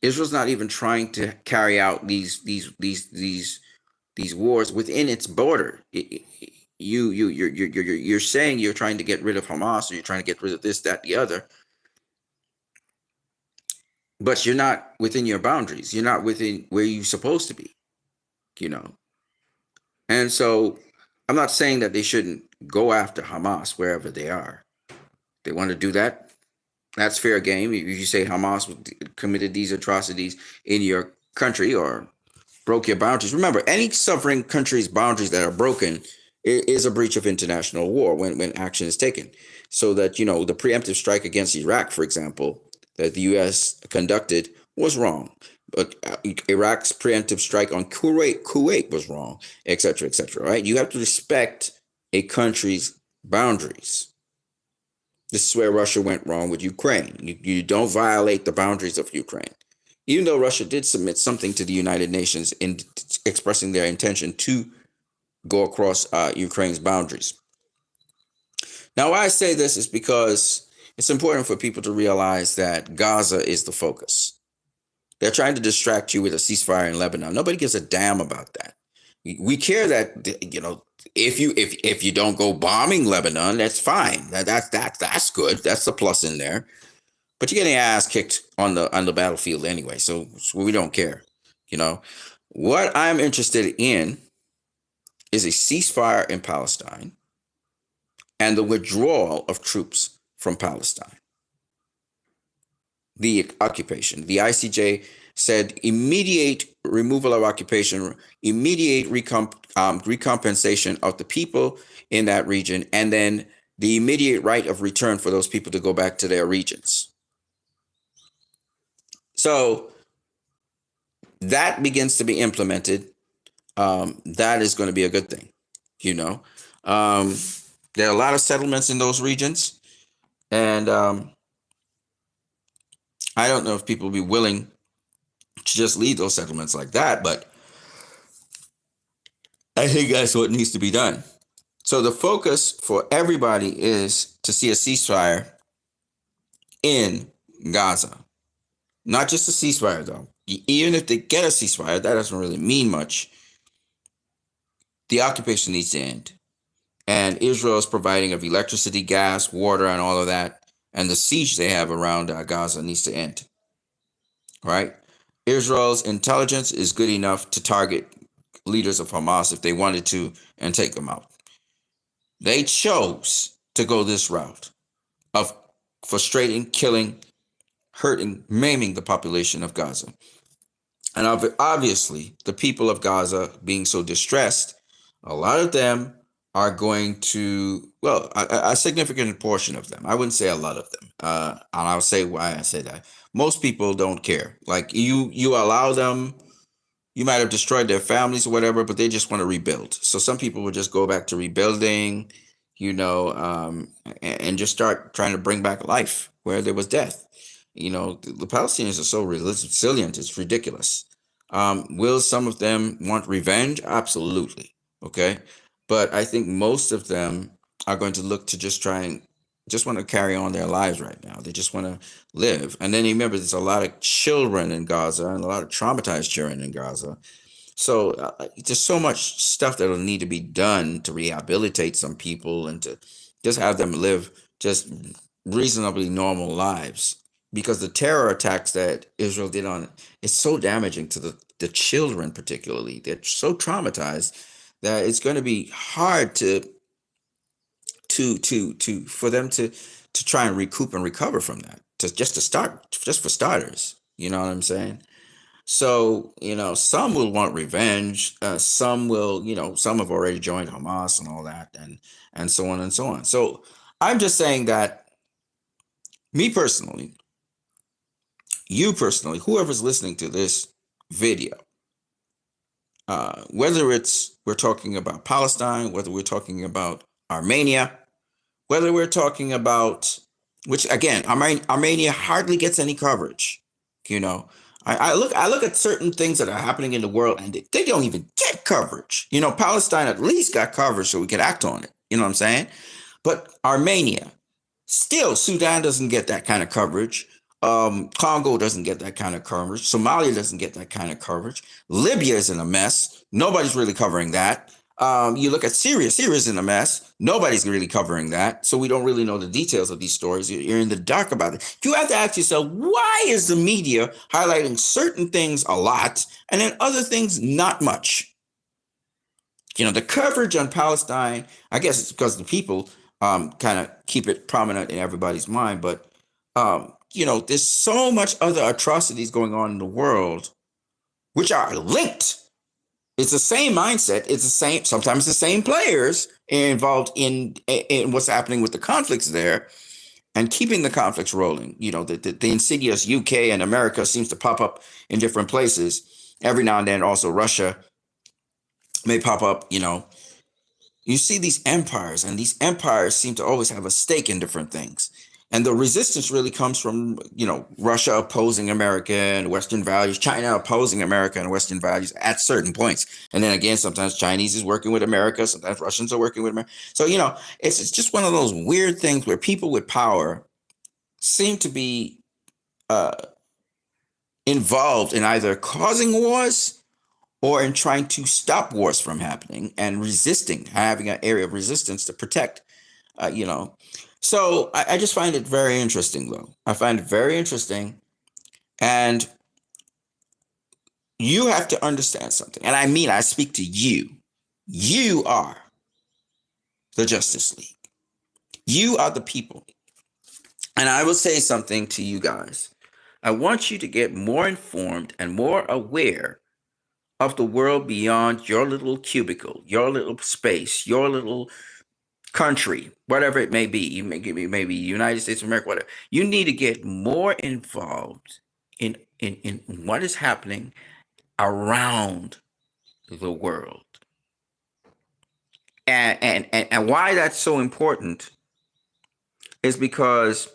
Israel's not even trying to carry out these wars within its border. You're saying you're trying to get rid of Hamas, or you're trying to get rid of this, that, the other, but you're not within your boundaries. You're not within where you're supposed to be, And so I'm not saying that they shouldn't go after Hamas wherever they are. They want to do that. That's fair game. If you say Hamas committed these atrocities in your country or broke your boundaries. Remember, any sovereign country's boundaries that are broken is a breach of international law when action is taken. So that, the preemptive strike against Iraq, for example, that the U.S. conducted was wrong. But Iraq's preemptive strike on Kuwait was wrong, et cetera, right? You have to respect a country's boundaries. This is where Russia went wrong with Ukraine. You don't violate the boundaries of Ukraine. Even though Russia did submit something to the United Nations in expressing their intention to go across Ukraine's boundaries. Now, why I say this is because it's important for people to realize that Gaza is the focus. They're trying to distract you with a ceasefire in Lebanon. Nobody gives a damn about that. We care that, if you don't go bombing Lebanon, that's fine. That's good. That's a plus in there. But you're getting your ass kicked on the battlefield anyway, so we don't care. You know, what I'm interested in is a ceasefire in Palestine and the withdrawal of troops from Palestine. The occupation. The ICJ said immediate removal of occupation, immediate recompensation of the people in that region, and then the immediate right of return for those people to go back to their regions. So that begins to be implemented. That is going to be a good thing. You know, there are a lot of settlements in those regions, and I don't know if people will be willing to just leave those settlements like that, but I think that's what needs to be done. So the focus for everybody is to see a ceasefire in Gaza. Not just a ceasefire, though. Even if they get a ceasefire, that doesn't really mean much. The occupation needs to end. And Israel is providing of electricity, gas, water, and all of that. And the siege they have around Gaza needs to end. Right? Israel's intelligence is good enough to target leaders of Hamas if they wanted to and take them out. They chose to go this route of frustrating, killing, hurting, maiming the population of Gaza. And obviously, the people of Gaza being so distressed, a lot of them are going to, well, a significant portion of them. I wouldn't say a lot of them. And I'll say why I say that. Most people don't care. Like you allow them, you might have destroyed their families or whatever, but they just want to rebuild. So some people will just go back to rebuilding, and just start trying to bring back life where there was death. The Palestinians are so resilient, it's ridiculous. Will some of them want revenge? Absolutely. Okay. But I think most of them are going to look to just want to carry on their lives right now. They just want to live. And then remember, there's a lot of children in Gaza and a lot of traumatized children in Gaza. So there's so much stuff that will need to be done to rehabilitate some people and to just have them live just reasonably normal lives. Because the terror attacks that Israel did on it is so damaging to the children, particularly. They're so traumatized that it's going to be hard for them to try and recoup and recover from that. Just for starters. You know what I'm saying? So, some will want revenge. Some will, some have already joined Hamas and all that, and so on and so on. So I'm just saying that me personally, you personally, whoever's listening to this video, whether we're talking about Palestine, whether we're talking about Armenia, whether we're talking about, which again, Armenia hardly gets any coverage. I look at certain things that are happening in the world and they don't even get coverage. Palestine at least got coverage so we could act on it. You know what I'm saying? But Armenia, still, Sudan doesn't get that kind of coverage. Congo doesn't get that kind of coverage. Somalia doesn't get that kind of coverage. Libya is in a mess. Nobody's really covering that. You look at Syria. Syria's in a mess. Nobody's really covering that. So we don't really know the details of these stories. You're in the dark about it. You have to ask yourself, why is the media highlighting certain things a lot and then other things not much? The coverage on Palestine, I guess it's because the people kind of keep it prominent in everybody's mind. But, there's so much other atrocities going on in the world, which are linked. It's the same mindset. It's the same, sometimes the same players involved in what's happening with the conflicts there and keeping the conflicts rolling. The insidious UK and America seems to pop up in different places. Every now and then also Russia may pop up. You see these empires, and these empires seem to always have a stake in different things. And the resistance really comes from, Russia opposing America and Western values, China opposing America and Western values at certain points. And then again, sometimes Chinese is working with America, sometimes Russians are working with America. So, it's just one of those weird things where people with power seem to be involved in either causing wars or in trying to stop wars from happening and resisting, having an area of resistance to protect, you know. So I just find it very interesting, though. I find it very interesting. And you have to understand something. And I mean, I speak to you. You are the Justice League. You are the people. And I will say something to you guys. I want you to get more informed and more aware of the world beyond your little cubicle, your little space, your little country, whatever it may be. You may be United States of America, whatever. You need to get more involved in what is happening around the world. And why that's so important is because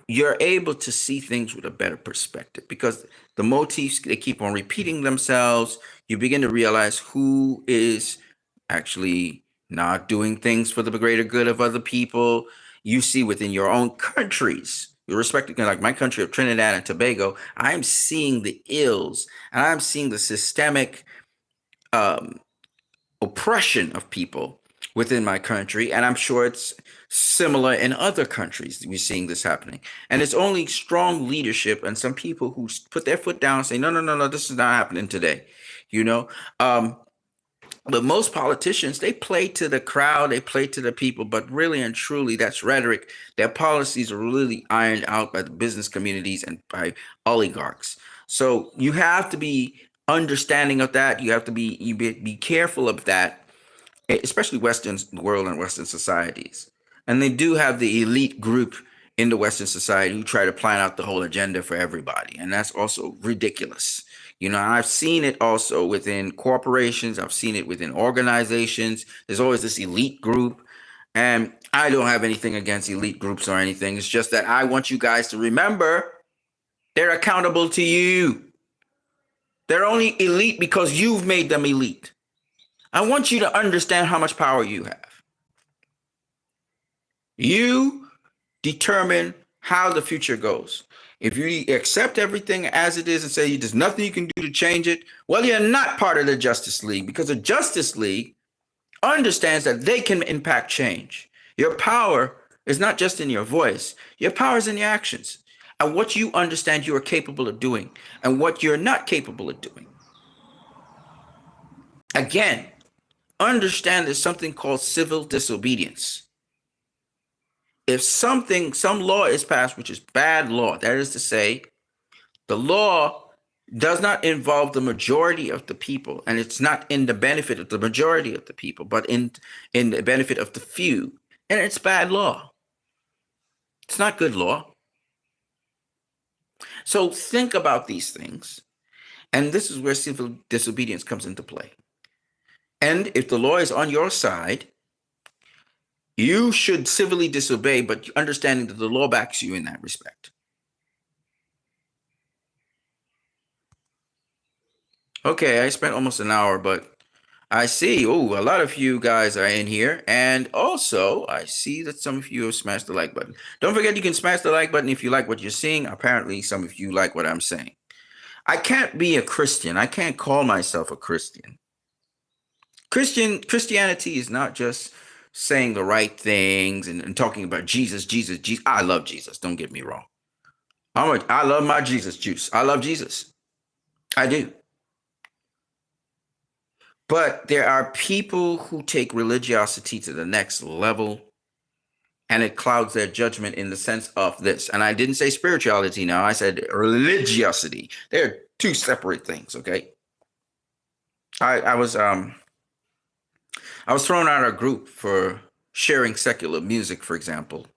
you're able to see things with a better perspective, because the motifs, they keep on repeating themselves. You begin to realize who is actually not doing things for the greater good of other people. You see within your own countries, respecting, like my country of Trinidad and Tobago, I'm seeing the ills and I'm seeing the systemic um, oppression of people within my country, and I'm sure it's similar in other countries. We're seeing this happening, and it's only strong leadership and some people who put their foot down and say, no, no, no, no, this is not happening today, you know. But most politicians, they play to the crowd, they play to the people, but really and truly, that's rhetoric. Their policies are really ironed out by the business communities and by oligarchs. So you have to be understanding of that. You have to be careful of that, especially Western world and Western societies. And they do have the elite group in the Western society who try to plan out the whole agenda for everybody. And that's also ridiculous. You know, I've seen it also within corporations. I've seen it within organizations. There's always this elite group. And I don't have anything against elite groups or anything. It's just that I want you guys to remember they're accountable to you. They're only elite because you've made them elite. I want you to understand how much power you have. You determine how the future goes. If you accept everything as it is and say there's nothing you can do to change it, well, you're not part of the Justice League, because the Justice League understands that they can impact change. Your power is not just in your voice, your power is in your actions and what you understand you are capable of doing and what you're not capable of doing. Again, understand there's something called civil disobedience. If some law is passed, which is bad law, that is to say, the law does not involve the majority of the people, and it's not in the benefit of the majority of the people, but in the benefit of the few, and it's bad law. It's not good law. So think about these things, and this is where civil disobedience comes into play. And if the law is on your side, you should civilly disobey, but understanding that the law backs you in that respect. Okay, I spent almost an hour, but I see. Oh, a lot of you guys are in here. And also, I see that some of you have smashed the like button. Don't forget, you can smash the like button if you like what you're seeing. Apparently, some of you like what I'm saying. I can't be a Christian. I can't call myself a Christian. Christianity is not just saying the right things and talking about Jesus, Jesus, Jesus. I love Jesus. Don't get me wrong. I love my Jesus juice. I love Jesus. I do. But there are people who take religiosity to the next level, and it clouds their judgment in the sense of this. And I didn't say spirituality now, I said religiosity. They're two separate things, okay? I was thrown out of a group for sharing secular music, for example,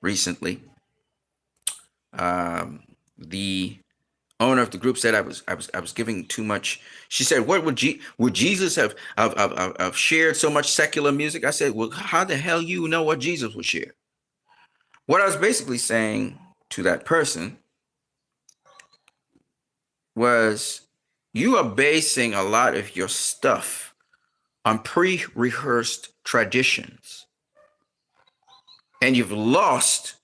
recently. The owner of the group said I was giving too much. She said, "What would Jesus have shared so much secular music?" I said, "Well, how the hell you know what Jesus would share?" What I was basically saying to that person was, you are basing a lot of your stuff on pre-rehearsed traditions, and you've lost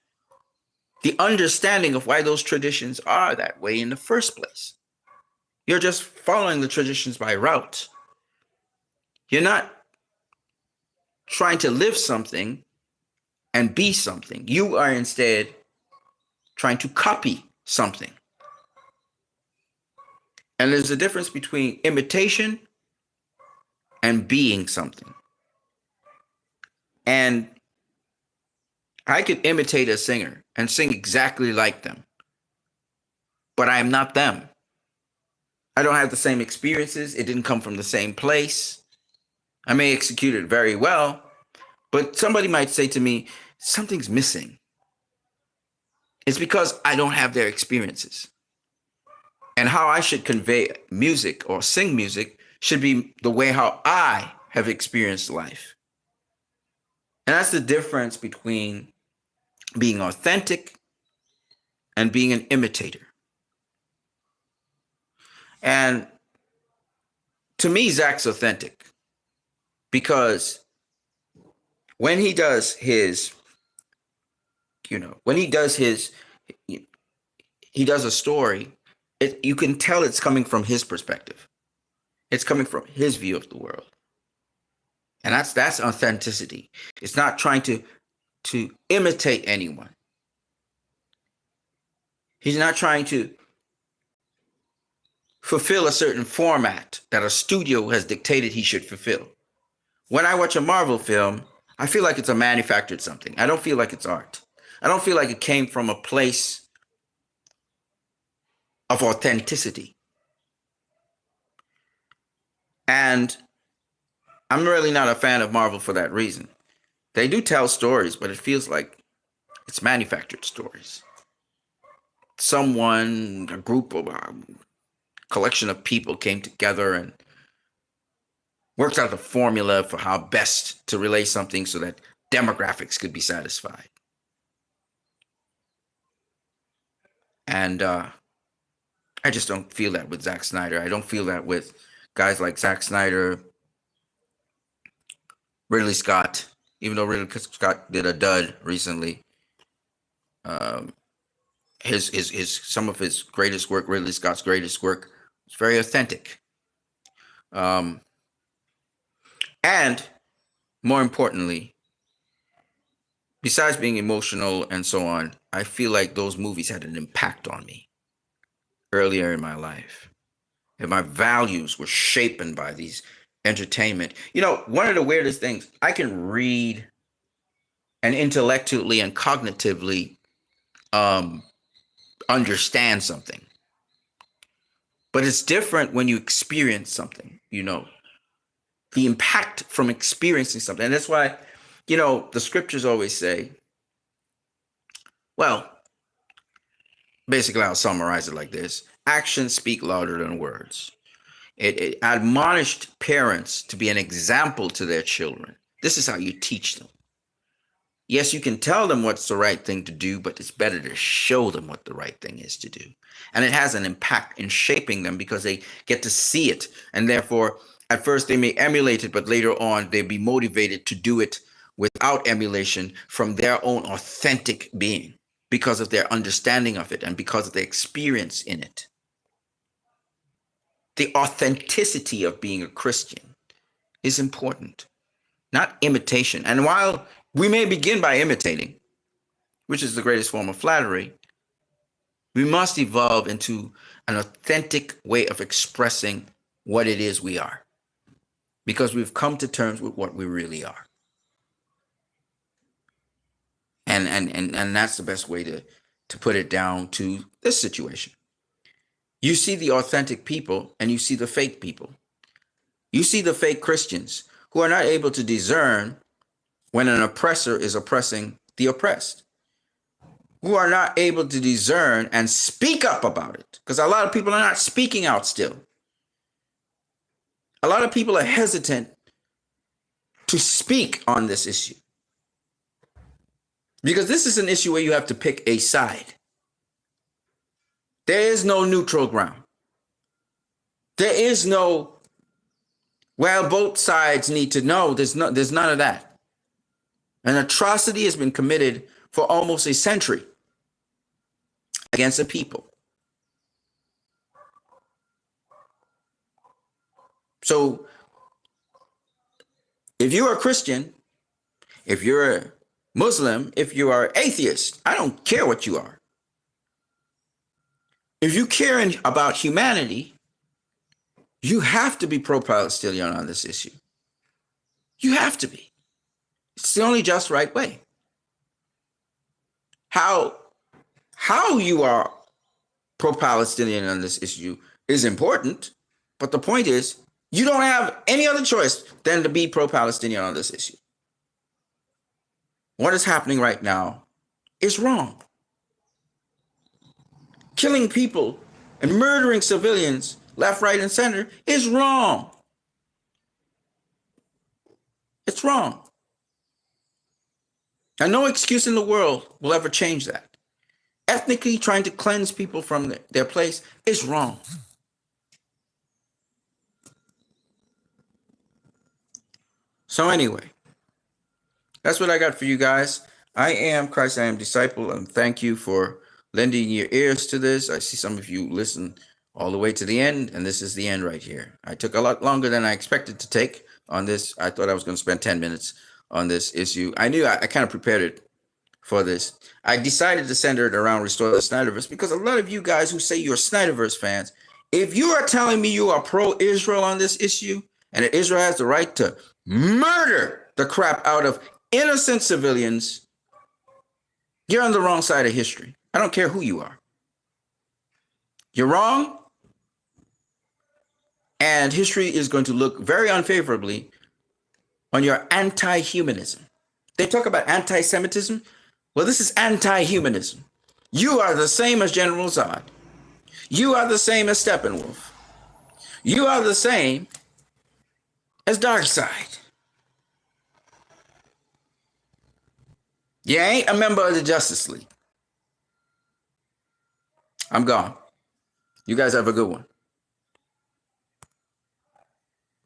the understanding of why those traditions are that way in the first place. You're just following the traditions by route. You're not trying to live something and be something. You are instead trying to copy something. And there's a difference between imitation and being something. And I could imitate a singer and sing exactly like them, but I am not them. I don't have the same experiences. It didn't come from the same place. I may execute it very well, but somebody might say to me, something's missing. It's because I don't have their experiences. And how I should convey music or sing music should be the way how I have experienced life. And that's the difference between being authentic and being an imitator. And to me, Zach's authentic because when he does his, when he does a story, you can tell it's coming from his perspective. It's coming from his view of the world. And that's authenticity. It's not trying to imitate anyone. He's not trying to fulfill a certain format that a studio has dictated he should fulfill. When I watch a Marvel film, I feel like it's a manufactured something. I don't feel like it's art. I don't feel like it came from a place of authenticity. And I'm really not a fan of Marvel for that reason. They do tell stories, but it feels like it's manufactured stories. A group of collection of people came together and worked out the formula for how best to relay something so that demographics could be satisfied. And I just don't feel that with Zack Snyder. I don't feel that with guys like Zack Snyder, Ridley Scott, even though Ridley Scott did a dud recently. Some of his greatest work, Ridley Scott's greatest work, was very authentic. And more importantly, besides being emotional and so on, I feel like those movies had an impact on me earlier in my life. And my values were shaped by these entertainment. One of the weirdest things, I can read and intellectually and cognitively understand something. But it's different when you experience something, the impact from experiencing something. And that's why, the scriptures always say, well, basically I'll summarize it like this. Actions speak louder than words. It admonished parents to be an example to their children. This is how you teach them. Yes, you can tell them what's the right thing to do, but it's better to show them what the right thing is to do. And it has an impact in shaping them because they get to see it. And therefore, at first they may emulate it, but later on they'll be motivated to do it without emulation from their own authentic being because of their understanding of it and because of their experience in it. The authenticity of being a Christian is important, not imitation. And while we may begin by imitating, which is the greatest form of flattery, we must evolve into an authentic way of expressing what it is we are, because we've come to terms with what we really are. And that's the best way to put it down to this situation. You see the authentic people and you see the fake people. You see the fake Christians who are not able to discern when an oppressor is oppressing the oppressed, who are not able to discern and speak up about it, because a lot of people are not speaking out still. A lot of people are hesitant to speak on this issue because this is an issue where you have to pick a side. There is no neutral ground. There is no, well, both sides need to know. There's none of that. An atrocity has been committed for almost a century. against a people. So if you're a Christian, if you're a Muslim, if you are atheist, I don't care what you are. If you care about humanity, you have to be pro-Palestinian on this issue. You have to be. It's the only just right way. How you are pro-Palestinian on this issue is important, but the point is, you don't have any other choice than to be pro-Palestinian on this issue. What is happening right now is wrong. Killing people and murdering civilians left, right, and center is wrong. It's wrong. And no excuse in the world will ever change that. Ethnically trying to cleanse people from their place is wrong. So anyway, that's what I got for you guys. I am Christ, I am disciple, and thank you for lending your ears to this. I see some of you listen all the way to the end, and this is the end right here. I took a lot longer than I expected to take on this. I thought I was going to spend 10 minutes on this issue. I knew I kind of prepared it for this. I decided to center it around Restore the Snyderverse because a lot of you guys who say you're Snyderverse fans, if you are telling me you are pro-Israel on this issue and that Israel has the right to murder the crap out of innocent civilians, you're on the wrong side of history. I don't care who you are. You're wrong, and history is going to look very unfavorably on your anti-humanism. They talk about anti-Semitism. Well, this is anti-humanism. You are the same as General Zod. You are the same as Steppenwolf. You are the same as Darkseid. You ain't a member of the Justice League. I'm gone. You guys have a good one.